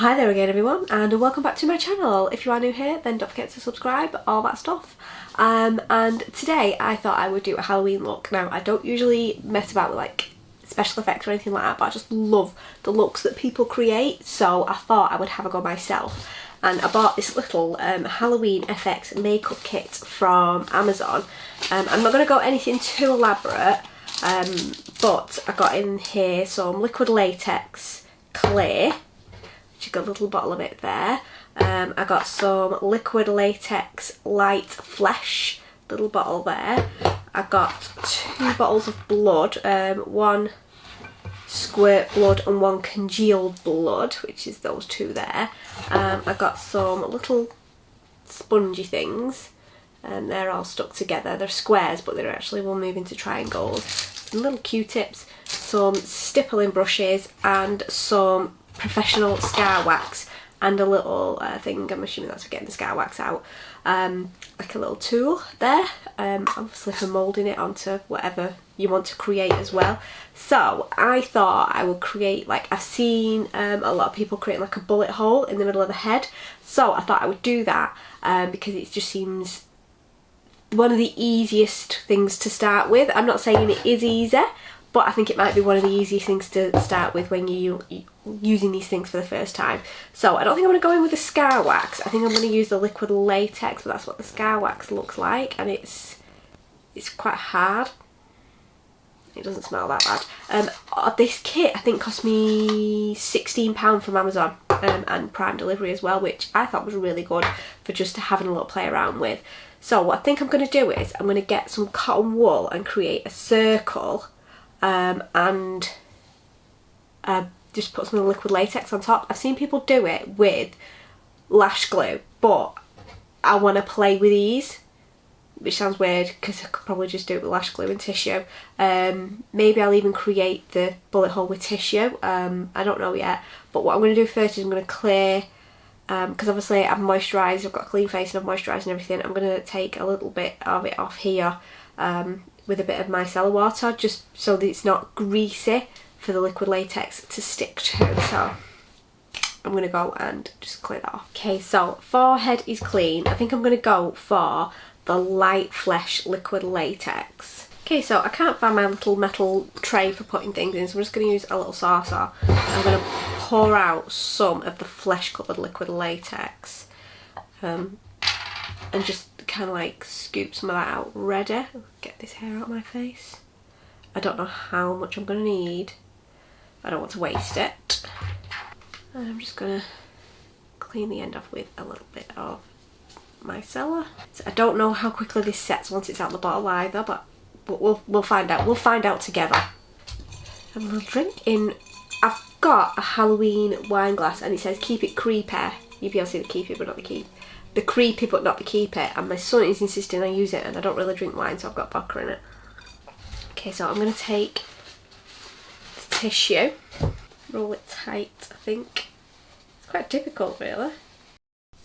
Hi there again everyone, and welcome back to my channel. If you are new here, then don't forget to subscribe, all that stuff. And today I thought I would do a Halloween look. Now I don't usually mess about with like special effects or anything like that, but I just love the looks that people create, so I thought I would have a go myself. And I bought this little Halloween FX makeup kit from Amazon. I'm not going to go anything too elaborate, but I got in here some liquid latex clay. You got a little bottle of it there. I got some liquid latex light flesh, little bottle there. I got 2 bottles of blood, one squirt blood and one congealed blood, which is those 2 there. I got some little spongy things, and they're all stuck together. They're squares, but they're actually will move into triangles. Some little Q-tips, some stippling brushes, and some professional scar wax, and a little thing, I'm assuming that's for getting the scar wax out, like a little tool there, obviously for moulding it onto whatever you want to create as well. So I thought I would create, like I've seen a lot of people create like a bullet hole in the middle of the head, so I thought I would do that because it just seems one of the easiest things to start with. I'm not saying it is easy, but I think it might be one of the easiest things to start with when you're using these things for the first time. So I don't think I'm going to go in with the scar wax. I think I'm going to use the liquid latex, but that's what the scar wax looks like, and it's quite hard. It doesn't smell that bad. This kit I think cost me £16 from Amazon, and Prime delivery as well, which I thought was really good for just having a little play around with. So what I think I'm going to do is I'm going to get some cotton wool and create a circle, and just put some liquid latex on top. I've seen people do it with lash glue, but I want to play with these, which sounds weird because I could probably just do it with lash glue and tissue. Maybe I'll even create the bullet hole with tissue. I don't know yet, but what I'm going to do first is I'm going to clear, because obviously I've moisturised, I've got a clean face and I've moisturised and everything. I'm going to take a little bit of it off here with a bit of micellar water, just so that it's not greasy for the liquid latex to stick to. So I'm going to go and just clear that off. Okay, so forehead is clean. I think I'm going to go for the light flesh liquid latex. Okay, so I can't find my little metal tray for putting things in, so I'm just going to use a little saucer. I'm going to pour out some of the flesh coloured liquid latex, and just kind of like scoop some of that out ready. Get this hair out of my face. I don't know how much I'm going to need. I don't want to waste it. And I'm just going to clean the end off with a little bit of micellar. So I don't know how quickly this sets once it's out the bottle either, but we'll find out. We'll find out together. And we'll drink in. I've got a Halloween wine glass and it says keep it creepy. You'll be able to see the keep it but not the keep. The creepy but not the keep it, and my son is insisting I use it, and I don't really drink wine, so I've got vodka in it. Okay, so I'm going to take the tissue, roll it tight, I think. It's quite difficult really.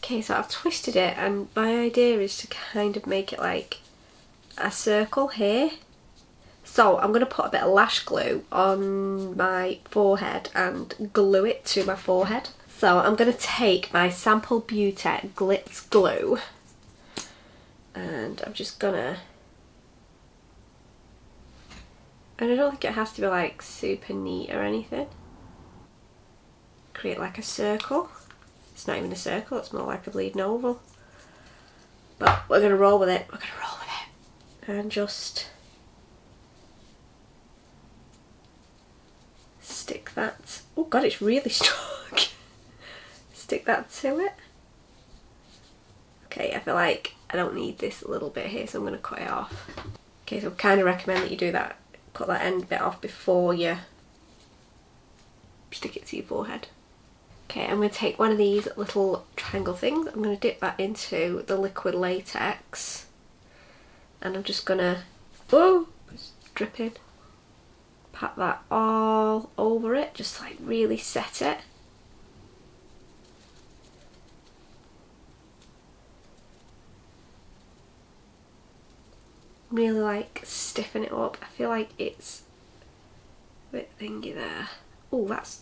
Okay, so I've twisted it, and my idea is to kind of make it like a circle here. So I'm going to put a bit of lash glue on my forehead and glue it to my forehead. So I'm going to take my Sample Beauty Glitz glue, and I'm just gonna, and I don't think it has to be like super neat or anything, create like a circle. It's not even a circle, it's more like a bleeding oval, but we're going to roll with it, and just stick that, oh god, it's really stuck. Stick that to it. Okay, I feel like I don't need this little bit here, so I'm going to cut it off. Okay, so I kind of recommend that you do that, cut that end bit off before you stick it to your forehead. Okay, I'm going to take one of these little triangle things, I'm going to dip that into the liquid latex, and I'm just going to, oh, it's dripping, pat that all over it, just like really set it. Really like stiffen it up. I feel like it's a bit thingy there. Oh, that's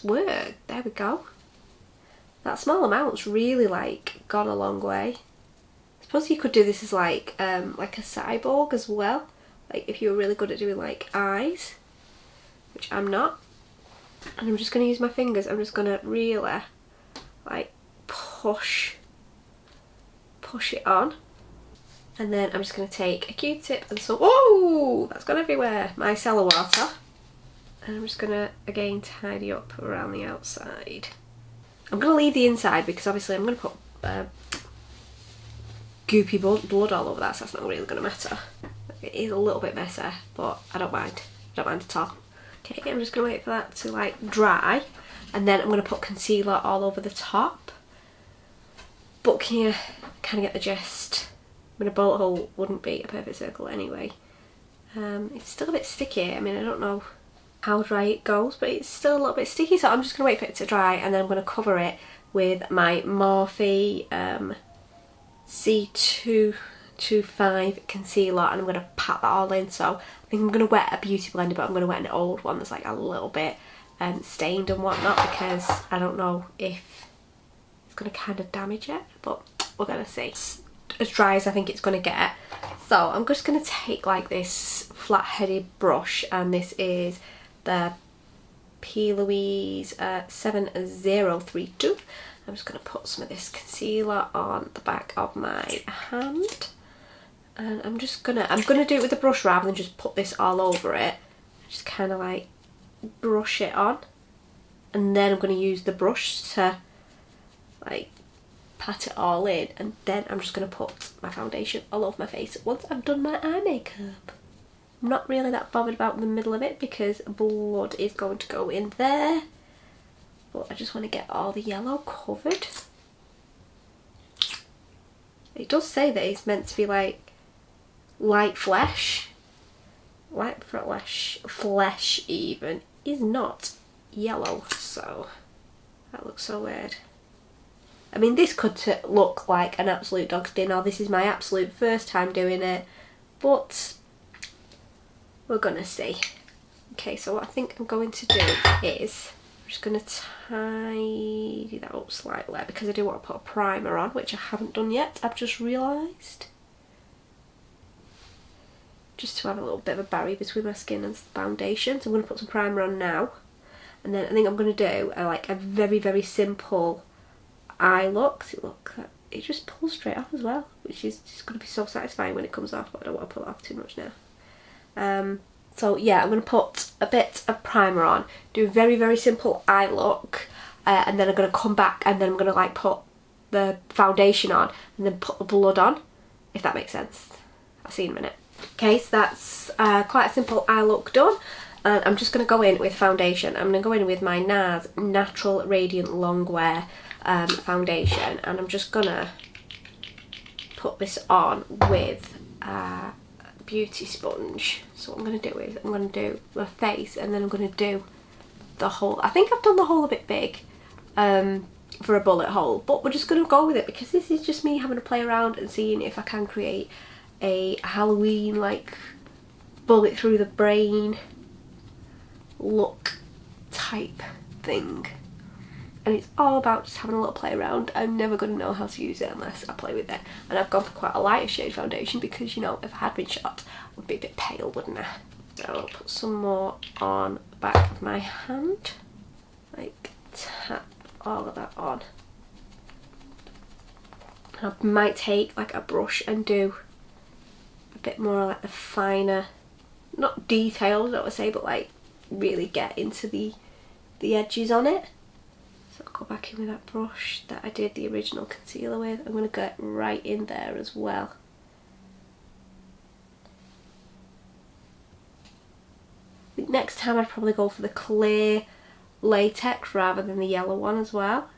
work. There we go. that small amount's really like gone a long way. I suppose you could do this as like a cyborg as well. Like if you were really good at doing like eyes, which I'm not. And I'm just going to use my fingers. I'm just going to really like push it on. And then I'm just going to take a Q-tip and some, whoa, that's gone everywhere, micellar water. And I'm just going to again tidy up around the outside. I'm going to leave the inside because obviously I'm going to put goopy blood all over that, so that's not really going to matter. It is a little bit messy, but I don't mind. I don't mind at all. Okay, I'm just going to wait for that to like dry, and then I'm going to put concealer all over the top. But can you kind of get the gist? I mean, a bullet hole wouldn't be a perfect circle anyway. It's still a bit sticky. I mean, I don't know how dry it goes, but it's still a little bit sticky, so I'm just going to wait for it to dry, and then I'm going to cover it with my Morphe C225 concealer, and I'm going to pat that all in. So I think I'm going to wet a beauty blender, but I'm going to wet an old one that's like a little bit stained and whatnot, because I don't know if it's going to kind of damage it, but we're going to see. It's as dry as I think it's going to get. So I'm just going to take like this flat-headed brush, and this is the Louise 7032. I'm just going to put some of this concealer on the back of my hand, and I'm gonna do it with the brush rather than just put this all over it. Just kind of like brush it on, and then I'm going to use the brush to like pat it all in, and then I'm just going to put my foundation all over my face once I've done my eye makeup. I'm not really that bothered about the middle of it because blood is going to go in there, but I just want to get all the yellow covered. It does say that it's meant to be like light flesh. Light flesh even is not yellow, so that looks so weird. I mean, this could look like an absolute dog's dinner. This is my absolute first time doing it, but we're gonna see. Okay, so what I think I'm going to do is I'm just gonna tidy that up slightly because I do want to put a primer on, which I haven't done yet. I've just realised. Just to have a little bit of a barrier between my skin and foundation. So I'm going to put some primer on now, and then I think I'm going to do like a very, very simple eye look. See, look, it just pulls straight off as well, which is just going to be so satisfying when it comes off, but I don't want to pull it off too much now. So yeah, I'm going to put a bit of primer on, do a very, very simple eye look, and then I'm going to come back and then I'm going to like put the foundation on and then put the blood on, if that makes sense. I'll see you in a minute. Okay, so that's quite a simple eye look done, and I'm just going to go in with foundation. I'm going to go in with my NARS Natural Radiant Longwear foundation, and I'm just going to put this on with a beauty sponge. So what I'm going to do is I'm going to do my face, and then I'm going to do the hole. I think I've done the hole a bit big for a bullet hole, but we're just going to go with it because this is just me having to play around and seeing if I can create a Halloween like bullet through the brain look type thing, and it's all about just having a little play around. I'm never going to know how to use it unless I play with it, and I've gone for quite a lighter shade foundation because, you know, if I had been shot I would be a bit pale, wouldn't I? So I'll put some more on the back of my hand, like tap all of that on. I might take like a brush and do a bit more like the finer, not detailed, I don't want to say, but like really get into the edges on it. So I'll go back in with that brush that I did the original concealer with. I'm going to get right in there as well. I think next time I'd probably go for the clear latex rather than the yellow one as well.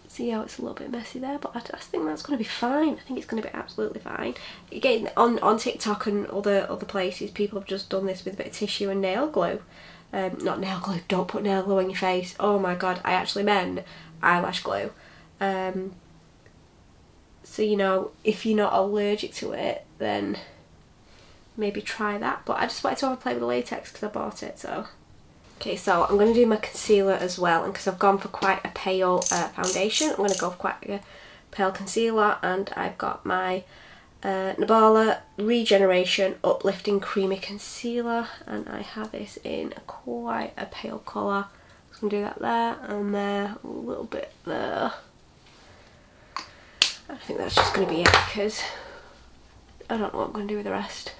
See how it's a little bit messy there, but I think that's going to be fine. I think it's going to be absolutely fine. Again, on TikTok and other places, people have just done this with a bit of tissue and nail glue. Not nail glue, don't put nail glue on your face. Oh my god, I actually meant eyelash glue. So, you know, if you're not allergic to it, then maybe try that. But I just wanted to have a play with the latex because I bought it, so. Okay, so I'm going to do my concealer as well, and because I've gone for quite a pale foundation, I'm going to go for quite a pale concealer, and I've got my Nabala Regeneration Uplifting Creamy Concealer, and I have this in quite a pale colour. I'm going to do that there and there, a little bit there. I think that's just going to be it because I don't know what I'm going to do with the rest.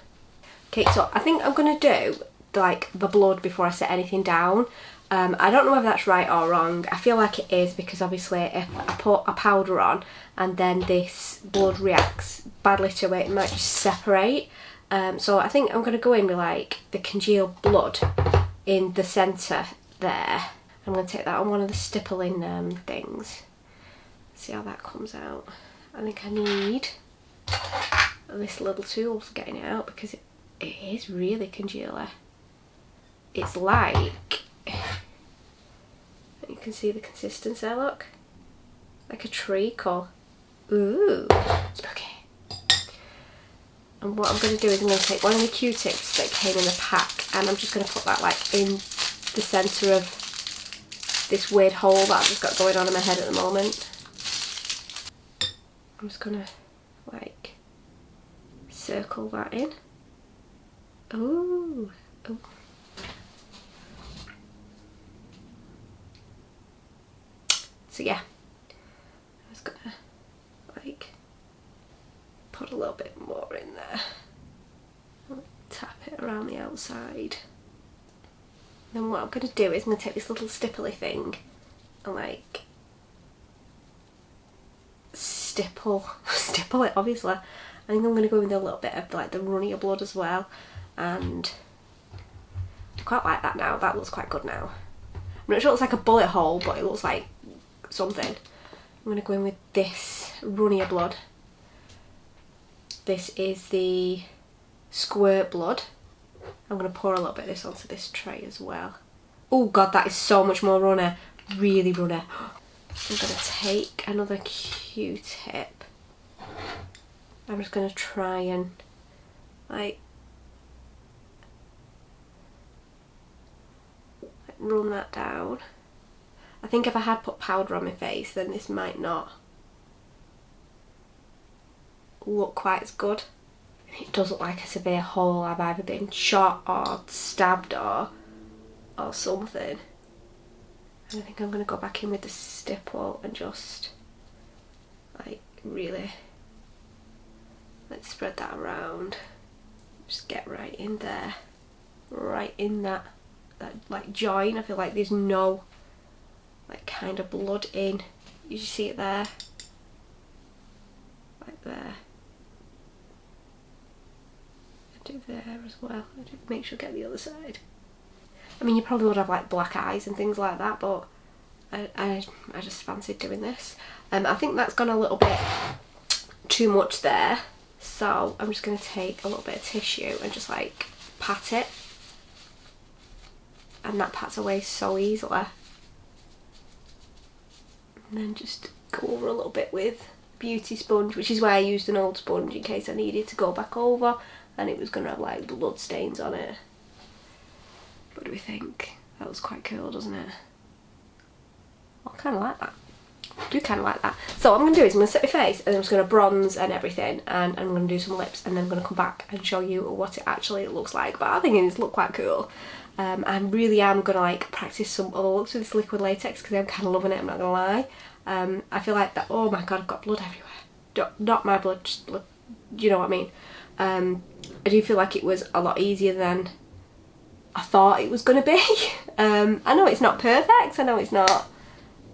Okay, so I think I'm going to do like the blood before I set anything down. I don't know whether that's right or wrong. I feel like it is because obviously if I put a powder on and then this blood reacts badly to it, it might just separate. So I think I'm going to go in with like the congealed blood in the centre there. I'm going to take that on one of the stippling things. See how that comes out. I think I need this little tool for getting it out because it is really congealer. It's like, you can see the consistency, look, like a treacle. Ooh, spooky. And what I'm going to do is I'm going to take one of the Q-tips that came in the pack, and I'm just going to put that like in the centre of this weird hole that I've just got going on in my head at the moment. I'm just going to like circle that in. Ooh. Ooh. So yeah, I'm just gonna like put a little bit more in there, tap it around the outside. Then what I'm gonna do is I'm gonna take this little stipply thing and like stipple it obviously. I think I'm gonna go with a little bit of like the runnier blood as well, and I quite like that now. That looks quite good now. I'm not sure it looks like a bullet hole, but it looks like something. I'm going to go in with this runnier blood. This is the squirt blood. I'm going to pour a little bit of this onto this tray as well. Oh god, that is so much more runner. Really runner. I'm going to take another Q-tip. I'm just going to try and like run that down. I think if I had put powder on my face, then this might not look quite as good. It does look like a severe hole. I've either been shot or stabbed or something. And I think I'm going to go back in with the stipple and just like really let's spread that around. Just get right in there, right in that like joint. I feel like there's no like kind of blood in. You see it there, like there. I do there as well. I do make sure to get the other side. I mean, you probably would have like black eyes and things like that, but I just fancied doing this. I think that's gone a little bit too much there, so I'm just going to take a little bit of tissue and just like pat it, and that pats away so easily. And then just go over a little bit with beauty sponge, which is why I used an old sponge in case I needed to go back over and it was going to have like blood stains on it. What do we think? That was quite cool, doesn't it? I kind of like that. I do kind of like that. So what I'm going to do is I'm going to set my face and I'm just going to bronze and everything, and I'm going to do some lips, and then I'm going to come back and show you what it actually looks like. But I think it's look quite cool. I really am going to like practice some other looks with this liquid latex because I'm kind of loving it, I'm not going to lie. I feel like that, oh my god, I've got blood everywhere. Not my blood, just blood, you know what I mean. I do feel like it was a lot easier than I thought it was going to be. I know it's not perfect, I know it's not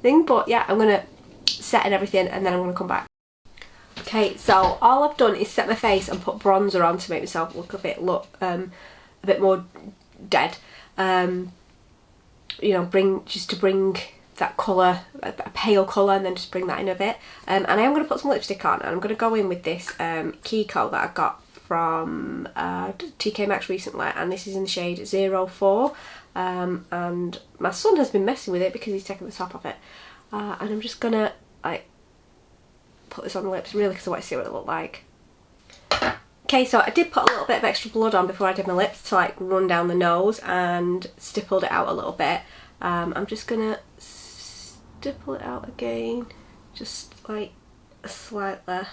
thing, but yeah, I'm going to set and everything and then I'm going to come back. Okay, so all I've done is set my face and put bronzer on to make myself look a bit more dead. You know, bring that colour, a pale colour, and then just bring that in a bit. And I am going to put some lipstick on, and I'm going to go in with this Kiko that I got from TK Maxx recently, and this is in the shade 04. And my son has been messing with it because he's taken the top off it. And I'm just going to like put this on the lips really because I want to see what it looks like. Okay, so I did put a little bit of extra blood on before I did my lips to like run down the nose and stippled it out a little bit. I'm just gonna stipple it out again, just like slightly.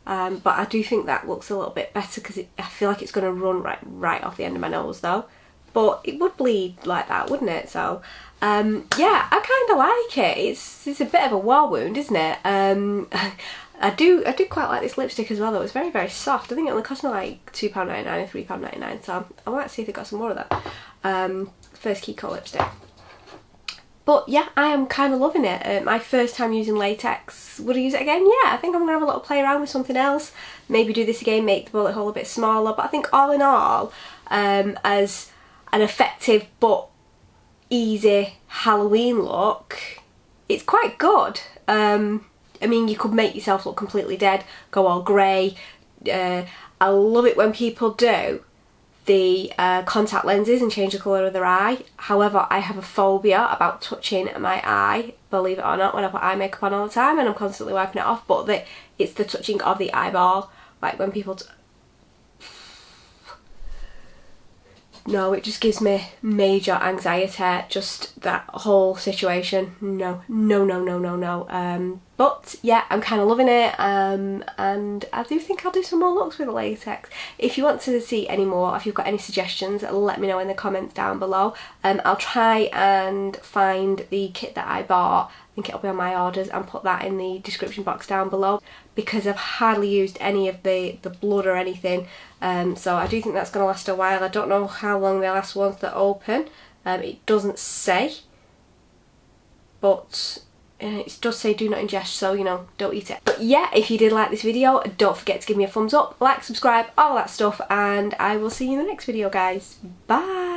But I do think that looks a little bit better because I feel like it's going to run right off the end of my nose though. But it would bleed like that, wouldn't it? So yeah, I kind of like it. It's a bit of a war wound, isn't it? I do quite like this lipstick as well though. It's very, very soft. I think it only cost me like £2.99 or £3.99, so I might see if they got some more of that. First Kiko lipstick. But yeah, I am kind of loving it. My first time using latex. Would I use it again? Yeah, I think I'm going to have a little play around with something else. Maybe do this again, make the bullet hole a bit smaller. But I think all in all, as an effective but easy Halloween look, it's quite good. I mean, you could make yourself look completely dead, go all grey. I love it when people do the contact lenses and change the colour of their eye. However, I have a phobia about touching my eye, believe it or not, when I put eye makeup on all the time, and I'm constantly wiping it off, but it's the touching of the eyeball. Like when people... No, it just gives me major anxiety, just that whole situation. No. But yeah, I'm kind of loving it, and I do think I'll do some more looks with the latex. If you want to see any more, if you've got any suggestions, let me know in the comments down below. I'll try and find the kit that I bought. I think it'll be on my orders, and put that in the description box down below, because I've hardly used any of the blood or anything. So I do think that's going to last a while. I don't know how long they last once they're open. It doesn't say, but it does say do not ingest, so you know, don't eat it. But yeah, if you did like this video, don't forget to give me a thumbs up, like, subscribe, all that stuff, and I will see you in the next video, guys. Bye!